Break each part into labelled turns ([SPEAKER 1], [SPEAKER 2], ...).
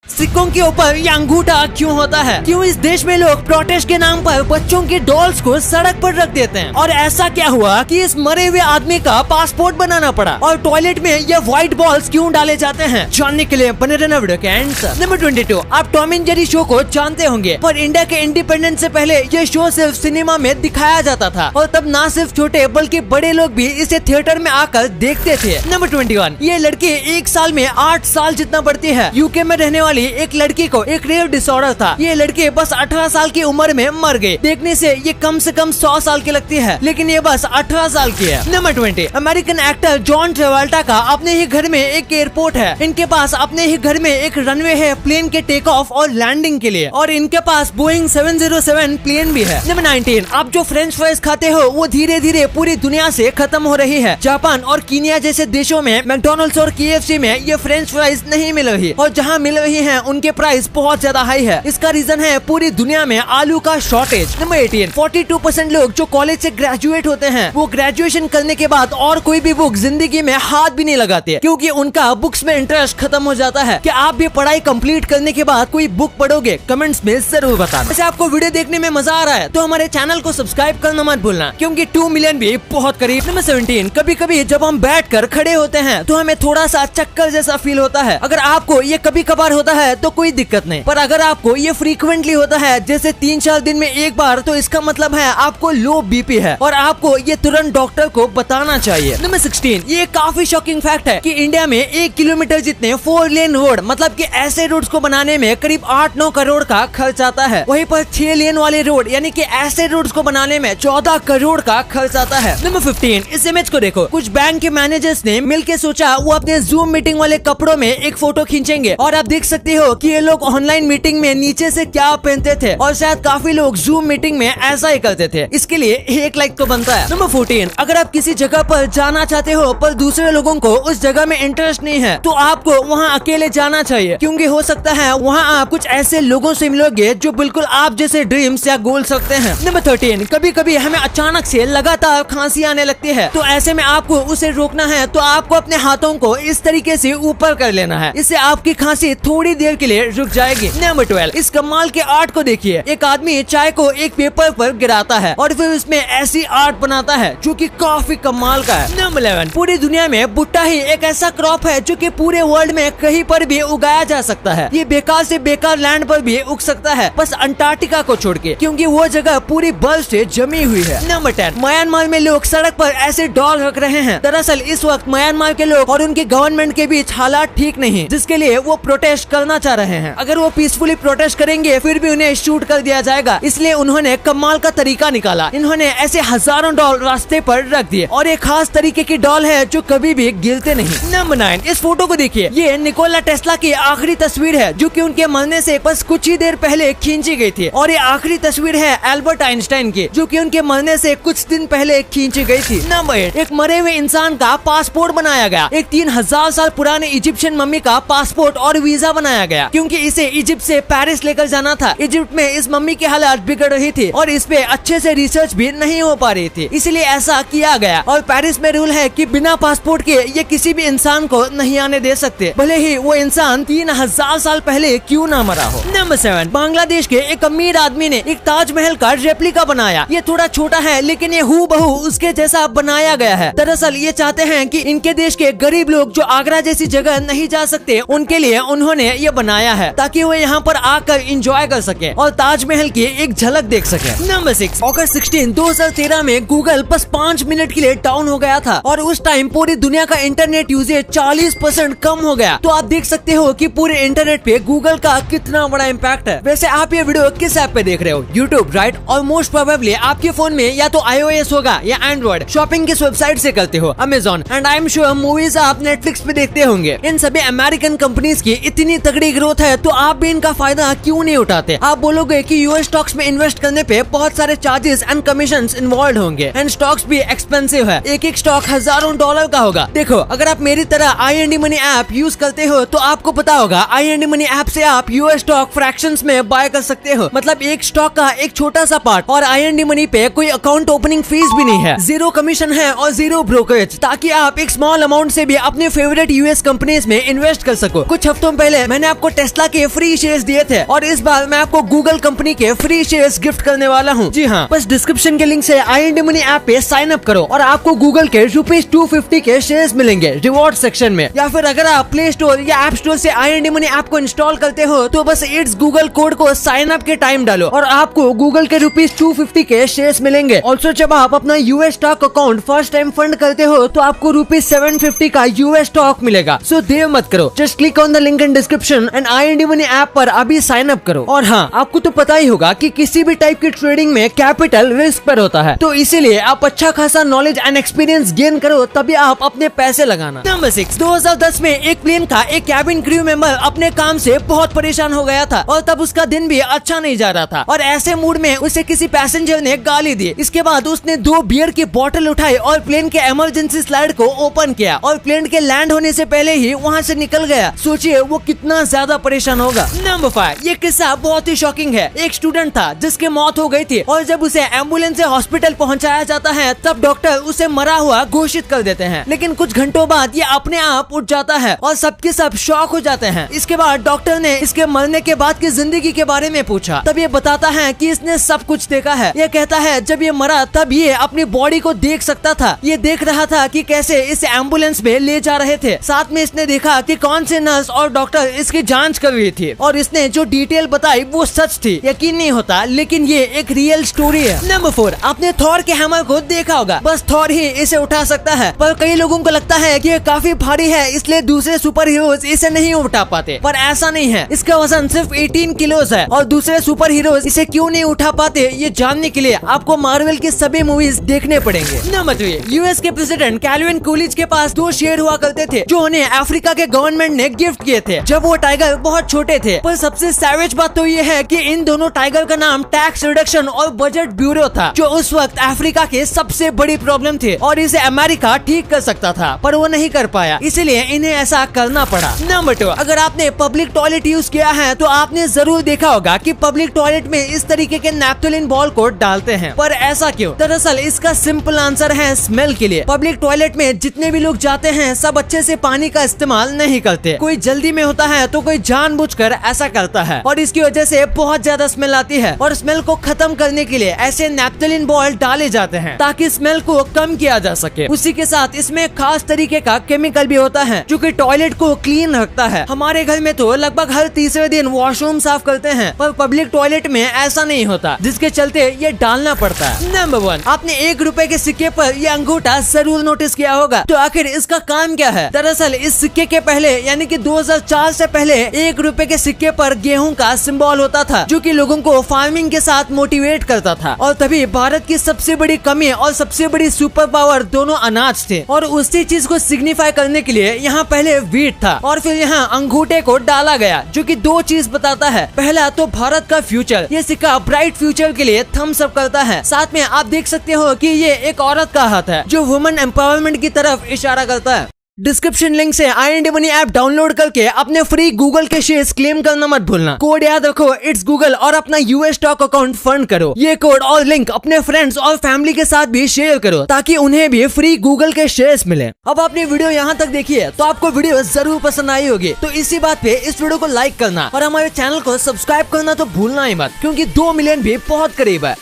[SPEAKER 1] सिक्कों के ऊपर ये अंगूठा क्यों होता है? क्यों इस देश में लोग प्रोटेस्ट के नाम पर बच्चों की डॉल्स को सड़क पर रख देते हैं? और ऐसा क्या हुआ कि इस मरे हुए आदमी का पासपोर्ट बनाना पड़ा? और टॉयलेट में ये व्हाइट बॉल्स क्यों डाले जाते हैं? जानने के लिए बने रहना वीडियो के एंड तक। नंबर 22, आप टॉम एंड जेरी शो को जानते होंगे, पर इंडिया के इंडिपेंडेंस से पहले ये शो सिर्फ सिनेमा में दिखाया जाता था और तब ना सिर्फ छोटे बल्कि बड़े लोग भी इसे थिएटर में आकर देखते थे। नंबर 21, ये लड़की एक साल में 8 साल जितना बढ़ती है। यूके में रहने वाली एक लड़की को एक रेयर डिसऑर्डर था। ये लड़की बस 18 साल की उम्र में मर गई। देखने से ये कम से कम 100 साल की लगती है, लेकिन ये बस 18 साल की है। नंबर 20, अमेरिकन एक्टर जॉन ट्रेवल्टा का अपने ही घर में एक एयरपोर्ट है। इनके पास अपने ही घर में एक रनवे है प्लेन के टेक ऑफ और लैंडिंग के लिए, और इनके पास बोइंग 707 प्लेन भी है। नंबर 19, आप जो फ्रेंच फ्राइज खाते हो वो धीरे धीरे पूरी दुनिया से खत्म हो रही है। जापान और कीनिया जैसे देशों में मैकडॉनल्ड्स और KFC में ये फ्रेंच फ्राइज नहीं मिल रही, और जहाँ मिल रही है उनके प्राइस बहुत ज्यादा हाई है। इसका रीजन है पूरी दुनिया में आलू का शॉर्टेज। नंबर 18, 42% लोग जो कॉलेज से ग्रेजुएट होते हैं वो ग्रेजुएशन करने के बाद और कोई भी बुक जिंदगी में हाथ भी नहीं लगाते, क्योंकि उनका बुक्स में इंटरेस्ट खत्म हो जाता है। क्या आप भी पढ़ाई कंप्लीट करने के बाद कोई बुक पढ़ोगे? कमेंट्स में जरूर बताना। वैसे आपको वीडियो देखने में मजा आ रहा है तो हमारे चैनल को सब्सक्राइब करना मत भूलना, क्योंकि 2 मिलियन भी बहुत करीब। नंबर 17, कभी कभी जब हम बैठ कर खड़े होते हैं तो हमें थोड़ा सा चक्कर जैसा फील होता है। अगर आपको ये कभी कभार होता है तो कोई दिक्कत नहीं, पर अगर आपको ये फ्रीक्वेंटली होता है, जैसे 3-4 दिन में एक बार, तो इसका मतलब है आपको लो BP है और आपको ये तुरंत डॉक्टर को बताना चाहिए। नंबर 16, ये काफी शॉकिंग फैक्ट है कि इंडिया में 1 किलोमीटर जितने 4 लेन रोड, मतलब कि ऐसे रोड्स को बनाने में करीब 8-9 करोड़ का खर्च आता है। वहीं पर 6 लेन वाले रोड यानी कि ऐसे रोड्स को बनाने में 14 करोड़ का खर्च आता है। नंबर 15, इस इमेज को देखो। कुछ बैंक के मैनेजर्स ने मिलकर सोचा वो अपने जूम मीटिंग वाले कपड़ों में एक फोटो खींचेंगे, और आप देख सकते हो कि ये लोग ऑनलाइन मीटिंग में नीचे से क्या पहनते थे, और शायद काफी लोग जूम मीटिंग में ऐसा ही करते थे। इसके लिए 1 लाइक तो बनता है। नंबर 14, अगर आप किसी जगह पर जाना चाहते हो पर दूसरे लोगों को उस जगह में इंटरेस्ट नहीं है तो आपको वहाँ अकेले जाना चाहिए, क्योंकि हो सकता है वहाँ आप कुछ ऐसे लोगों से मिलोगे जो बिल्कुल आप जैसे ड्रीम्स या गोल्स रखते हैं। नंबर 13, कभी कभी हमें अचानक से लगातार खांसी आने लगती है, तो ऐसे में आपको उसे रोकना है तो आपको अपने हाथों को इस तरीके से ऊपर कर लेना है। इससे आपकी खांसी थोड़ी देर के लिए रुक जाएगी। नंबर 12, इस कमाल के आर्ट को देखिए। एक आदमी चाय को एक पेपर पर गिराता है और फिर उसमें ऐसी आर्ट बनाता है जो कि काफी कमाल का है। नंबर 11, पूरी दुनिया में भुट्टा ही एक ऐसा क्रॉप है जो कि पूरे वर्ल्ड में कहीं पर भी उगाया जा सकता है। ये बेकार से बेकार लैंड पर भी उग सकता है, बस अंटार्कटिका को छोड़ के, क्योंकि वो जगह पूरी बर्फ से जमी हुई है। नंबर 10, म्यांमार में लोग सड़क पर ऐसे डॉल रख रहे हैं। दरअसल इस वक्त म्यांमार के लोग और उनके गवर्नमेंट के बीच हालात ठीक नहीं, जिसके लिए वो प्रोटेस्ट करना चाह रहे हैं। अगर वो पीसफुली प्रोटेस्ट करेंगे फिर भी उन्हें शूट कर दिया जाएगा, इसलिए उन्होंने कमाल का तरीका निकाला। इन्होंने ऐसे हजारों डॉल रास्ते पर रख दिए, और एक खास तरीके की डॉल है जो कभी भी गिरते नहीं। नंबर 9, इस फोटो को देखिए। ये निकोला टेस्ला की आखिरी तस्वीर है जो कि उनके मरने से बस कुछ ही देर पहले खींची गई थी, और ये आखिरी तस्वीर है एल्बर्ट आइंस्टाइन की जो कि उनके मरने से कुछ दिन पहले खींची गई थी। नंबर 8, एक मरे हुए इंसान का पासपोर्ट बनाया गया। एक 3000 साल पुराने इजिप्शियन मम्मी का पासपोर्ट और वीजा बनाया गया, क्योंकि इसे इजिप्ट से पेरिस लेकर जाना था। इजिप्ट में इस मम्मी की हालत बिगड़ रही थी और इस पे अच्छे से रिसर्च भी नहीं हो पा रही थी, इसलिए ऐसा किया गया। और पेरिस में रूल है कि बिना पासपोर्ट के ये किसी भी इंसान को नहीं आने दे सकते, भले ही वो इंसान 3000 साल पहले क्यों ना मरा हो। नंबर 7, बांग्लादेश के एक अमीर आदमी ने एक ताजमहल का रेप्लिका बनाया। ये थोड़ा छोटा है लेकिन ये हूबहू उसके जैसा बनाया गया है। दरअसल ये चाहते हैं कि इनके देश के गरीब लोग जो आगरा जैसी जगह नहीं जा सकते उनके लिए उन्होंने ये बनाया है, ताकि वो यहाँ पर आकर एंजॉय कर सके और ताजमहल की एक झलक देख सके। नंबर 6, अगस्त 16, 2013 में गूगल बस 5 मिनट के लिए डाउन हो गया था, और उस टाइम पूरी दुनिया का इंटरनेट यूजेज 40% कम हो गया। तो आप देख सकते हो कि पूरे इंटरनेट पे गूगल का कितना बड़ा इम्पैक्ट है। वैसे आप ये वीडियो किस ऐप पे देख रहे हो? YouTube, right? और मोस्ट प्रोबेबली आपके फोन में या तो iOS होगा या एंड्रॉइड। शॉपिंग किस वेबसाइट से करते हो? Amazon. And I am sure movies आप नेटफ्लिक्स पे देखते होंगे। इन सभी अमेरिकन कंपनीज की इतनी तगड़ी ग्रोथ है तो आप भी इनका फायदा क्यों नहीं उठाते? आप बोलोगे कि यूएस स्टॉक्स में इन्वेस्ट करने पे बहुत सारे चार्जेस एंड कमीशंस इन्वॉल्व होंगे, एंड स्टॉक्स भी एक्सपेंसिव है। एक स्टॉक हजारों डॉलर का होगा। देखो, अगर आप मेरी तरह आई मनी ऐप यूज करते हो तो आपको पता होगा आई मनी ऐप से आप यूएस स्टॉक फ्रैक्शंस में बाय कर सकते हो, मतलब एक स्टॉक का एक छोटा सा पार्ट। और आई मनी पे कोई अकाउंट ओपनिंग फीस भी नहीं है, 0 कमीशन है और 0 ब्रोकरेज, ताकि आप एक स्मॉल अमाउंट से भी अपने फेवरेट यूएस कंपनीज में इन्वेस्ट कर सको। कुछ हफ्तों पहले मैंने आपको टेस्ला के फ्री शेयर्स दिए थे और इस बार मैं आपको गूगल कंपनी के फ्री शेयर्स गिफ्ट करने वाला हूँ। जी हाँ, बस डिस्क्रिप्शन के लिंक से IND Money ऐप पे साइन अप करो और आपको गूगल के ₹250 के शेयर्स मिलेंगे रिवॉर्ड सेक्शन में। या फिर अगर आप प्ले स्टोर या ऐप स्टोर से IND Money ऐप को इंस्टॉल करते हो तो बस इट्स गूगल कोड को साइन अप के टाइम डालो और आपको गूगल के ₹250 के शेयर्स मिलेंगे। ऑल्सो जब आप अपना US stock account first time fund करते हो तो आपको ₹750 का US स्टॉक मिलेगा। सो देर मत करो, just click on the link in description and IND Money app पर अभी साइन अप करो। और हाँ, आपको तो पता ही होगा कि किसी भी टाइप की ट्रेडिंग में कैपिटल रिस्क पर होता है, तो इसीलिए आप अच्छा खासा नॉलेज एंड एक्सपीरियंस गेन करो तभी आप अपने पैसे लगाना। नंबर 6, 2010 में एक प्लेन का एक कैबिन क्रू मेंबर अपने काम से बहुत परेशान हो गया था और तब उसका दिन भी अच्छा नहीं जा रहा था और ऐसे मूड में उसे किसी पैसेंजर ने गाली दी। इसके बाद उसने 2 बियर की बोतल उठाई और प्लेन के इमरजेंसी स्लाइड को ओपन किया और प्लेन के लैंड होने से पहले ही वहाँ से निकल गया। सोचिए वो कितना ज्यादा परेशान होगा। नंबर 5, ये किस्सा बहुत ही शॉकिंग है। एक स्टूडेंट था जिसकी मौत हो गई थी और जब उसे एम्बुलेंस से हॉस्पिटल पहुंचाया जाता है तब डॉक्टर उसे मरा हुआ घोषित कर देते हैं, लेकिन कुछ घंटों बाद ये अपने आप उठ जाता है और सबके सब शॉक हो जाते हैं। इसके बाद डॉक्टर ने इसके मरने के बाद की जिंदगी के बारे में पूछा, तब ये बताता है कि इसने सब कुछ देखा है। ये कहता है जब ये मरा तब ये अपनी बॉडी को देख सकता था। ये देख रहा था कि कैसे इस एम्बुलेंस में ले जा रहे थे। साथ में इसने देखा कि कौन से नर्स और डॉक्टर इसकी जांच कर रही थी और इसने जो डिटेल बताई वो सच थी। यकीन नहीं होता, लेकिन ये एक रियल स्टोरी है। नंबर 4, आपने थॉर के हैमर को देखा होगा। बस थॉर ही इसे उठा सकता है, पर कई लोगों को लगता है कि ये काफी भारी है इसलिए दूसरे सुपर हीरोज इसे नहीं उठा पाते, पर ऐसा नहीं है। इसका वजन सिर्फ 18 किलोज है और दूसरे सुपर हीरोज इसे क्यों नहीं उठा पाते ये जानने के लिए आपको मार्वल की सभी मूवीज देखने पड़ेंगे। नंबर 3, US के प्रेसिडेंट कैल्विन कूलिज के पास 2 शेर हुआ करते थे जो उन्हें अफ्रीका के गवर्नमेंट ने गिफ्ट किए थे जब वो टाइगर बहुत छोटे थे। पर सबसे सैवेज बात तो ये है कि इन दोनों टाइगर का नाम टैक्स रिडक्शन और बजट ब्यूरो था, जो उस वक्त अफ्रीका के सबसे बड़ी प्रॉब्लम थी और इसे अमेरिका ठीक कर सकता था, पर वो नहीं कर पाया, इसलिए इन्हें ऐसा करना पड़ा। नंबर 2, अगर आपने पब्लिक टॉयलेट यूज किया है तो आपने जरूर देखा होगा कि पब्लिक टॉयलेट में इस तरीके के नैप्थलीन बॉल को डालते हैं, पर ऐसा क्यों? दरअसल इसका सिंपल आंसर है स्मेल के लिए। पब्लिक टॉयलेट में जितने भी लोग जाते हैं सब अच्छे से पानी का इस्तेमाल नहीं करते। कोई जल्दी में होता है तो कोई जानबूझकर ऐसा करता है और इसकी वजह से बहुत ज्यादा स्मेल आती है और स्मेल को खत्म करने के लिए ऐसे नैप्थलीन बॉल डाले जाते हैं ताकि स्मेल को कम किया जा सके। उसी के साथ इसमें खास तरीके का केमिकल भी होता है जो कि टॉयलेट को क्लीन रखता है। हमारे घर में तो लगभग हर तीसरे दिन वॉशरूम साफ करते हैं, पर पब्लिक टॉयलेट में ऐसा नहीं होता, जिसके चलते ये डालना पड़ता है। नंबर 1, आपने ₹1 के सिक्के पर ये अंगूठा जरूर नोटिस किया होगा। तो आखिर इसका काम क्या है? दरअसल इस सिक्के के पहले यानी कि 2004 से पहले ₹1 के सिक्के पर गेहूं का सिंबल होता था जो कि लोगों को फार्मिंग के साथ मोटिवेट करता था। और तभी भारत की सबसे बड़ी कमी और सबसे बड़ी सुपर पावर दोनों अनाज थे और उसी चीज को सिग्निफाई करने के लिए यहाँ पहले व्हीट था और फिर यहाँ अंगूठे को डाला गया जो कि 2 चीज बताता है। पहला तो भारत का फ्यूचर, ये सिक्का ब्राइट फ्यूचर के लिए थम्स अप करता है। साथ में आप देख सकते हो कि ये एक औरत का हाथ है जो वुमेन एम्पावरमेंट की तरफ इशारा करता है। डिस्क्रिप्शन लिंक से IND Money ऐप डाउनलोड करके अपने फ्री गूगल के शेयर्स क्लेम करना मत भूलना। कोड याद रखो इट्स गूगल और अपना US स्टॉक अकाउंट फंड करो। ये कोड और लिंक अपने फ्रेंड्स और फैमिली के साथ भी शेयर करो ताकि उन्हें भी फ्री गूगल के शेयर्स मिले। अब आपने वीडियो यहाँ तक देखी है तो आपको वीडियो जरूर पसंद आई होगी, तो इसी बात पे इस वीडियो को लाइक करना और हमारे चैनल को सब्सक्राइब करना तो भूलना ही मत, क्योंकि 2 मिलियन भी बहुत करीब है।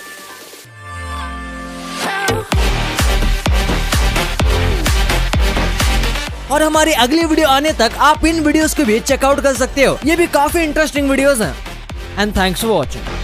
[SPEAKER 1] और हमारी अगली वीडियो आने तक आप इन वीडियोस को भी चेकआउट कर सकते हो, ये भी काफी इंटरेस्टिंग वीडियोस हैं। And thanks for watching.